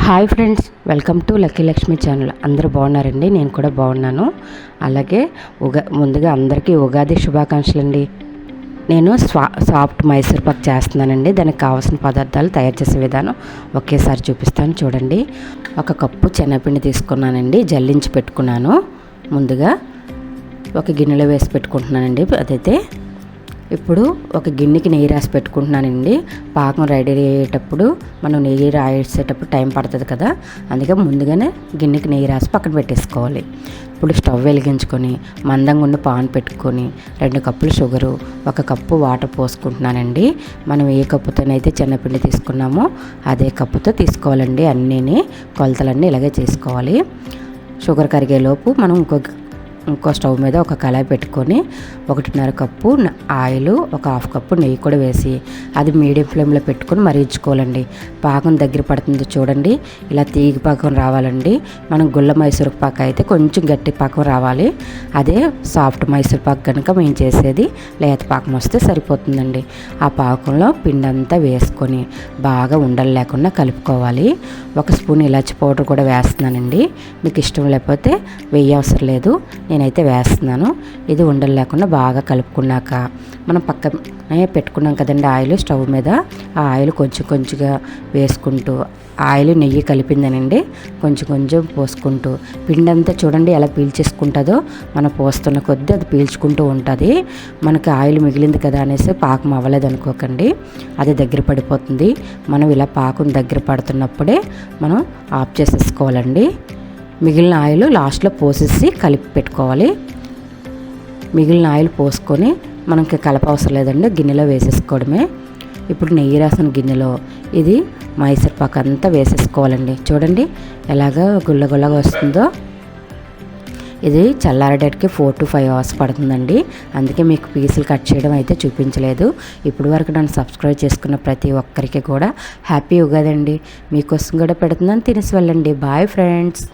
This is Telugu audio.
Hi friends, welcome to lucky Lakshmi channel. అందరూ బాగున్నారండి? నేను కూడా బాగున్నాను. అలాగే ముందుగా అందరికీ ఉగాది శుభాకాంక్షలు అండి. నేను సాఫ్ట్ మైసూర్ పాక్ చేస్తున్నానండి. దానికి కావాల్సిన పదార్థాలు తయారు చేసే విధానం ఒకేసారి చూపిస్తాను చూడండి. 1 కప్పు శనగపిండి తీసుకున్నానండి, జల్లించి పెట్టుకున్నాను. ముందుగా ఒక గిన్నెలో వేసి పెట్టుకుంటున్నానండి. అదైతే ఇప్పుడు ఒక గిన్నెకి నెయ్యి రాసి పెట్టుకుంటున్నానండి. పాకం రెడీ అయ్యేటప్పుడు మనం నెయ్యి రాసేటప్పుడు టైం పడుతుంది కదా, అందుకే ముందుగానే గిన్నెకి నెయ్యి రాసి పక్కన పెట్టేసుకోవాలి. ఇప్పుడు స్టవ్ వెలిగించుకొని మందంగా ఉన్న పాన్ పెట్టుకొని 2 కప్పులు షుగరు, 1 కప్పు వాటర్ పోసుకుంటున్నానండి. మనం ఏ కప్పుతోనైతే శనగపిండి తీసుకున్నామో అదే కప్పుతో తీసుకోవాలండి. అన్నీని కొలతలన్నీ ఇలాగే చేసుకోవాలి. షుగర్ కరిగేలోపు మనం ఇంకో స్టవ్ మీద ఒక కళాయి పెట్టుకొని 1.5 కప్పు ఆయిల్, 1/2 కప్పు నెయ్యి కూడా వేసి అది మీడియం ఫ్లేమ్లో పెట్టుకొని మరిగించుకోవాలండి. పాకం దగ్గర పడుతుంది చూడండి, ఇలా తీగ పాకం రావాలండి. మనం గుల్ల మైసూర్ పాక అయితే కొంచెం గట్టి పాకం రావాలి. అదే సాఫ్ట్ మైసూర్ పాక్ కనుక మేము చేసేది లేత పాకం వస్తే సరిపోతుందండి. ఆ పాకంలో పిండి అంతా వేసుకొని బాగా ఉండలు లేకుండా కలుపుకోవాలి. 1 స్పూన్ ఇలాచి పౌడర్ కూడా వేస్తున్నానండి. మీకు ఇష్టం లేకపోతే వేయవసరం లేదు, నేనైతే వేస్తున్నాను. ఇది ఉండలు లేకుండా బాగా కలుపుకున్నాక మనం పక్కనే పెట్టుకున్నాం కదండి ఆయిల్ స్టవ్ మీద. ఆ ఆయిల్ కొంచెం కొంచెంగా వేసుకుంటూ, ఆయిల్ నెయ్యి కలిపిందనండి, కొంచెం కొంచెం పోసుకుంటూ పిండి అంతా చూడండి ఎలా పీల్చేసుకుంటుందో. మనం పోస్తున్న కొద్దీ అది పీల్చుకుంటూ ఉంటుంది. మనకి ఆయిల్ మిగిలింది కదా అనేసి పాకం అవ్వలేదు అనుకోకండి, అది దగ్గర పడిపోతుంది. మనం ఇలా పాకం దగ్గర పడుతున్నప్పుడే మనం ఆఫ్ చేసేసుకోవాలండి. మిగిలిన ఆయిల్ లాస్ట్లో పోసేసి కలిపి పెట్టుకోవాలి. మిగిలిన ఆయిల్ పోసుకొని మనకి కలప అవసరం లేదండి, గిన్నెలో వేసేసుకోవడమే. ఇప్పుడు నెయ్యి రాసిన గిన్నెలో ఇది మైసూర్ పాక్ అంతా వేసేసుకోవాలండి. చూడండి ఎలాగా గుల్లగుల్లగా వస్తుందో. ఇది చల్లారడానికి 4 to 5 hours పడుతుందండి. అందుకే మీకు పీసులు కట్ చేయడం అయితే చూపించలేదు. ఇప్పుడు వరకు నన్ను సబ్స్క్రైబ్ చేసుకున్న ప్రతి ఒక్కరికి కూడా హ్యాపీ ఉగాది అండి. మీకోసం కూడా పెడుతున్నాను, తినేసి వెళ్ళండి. Bye friends.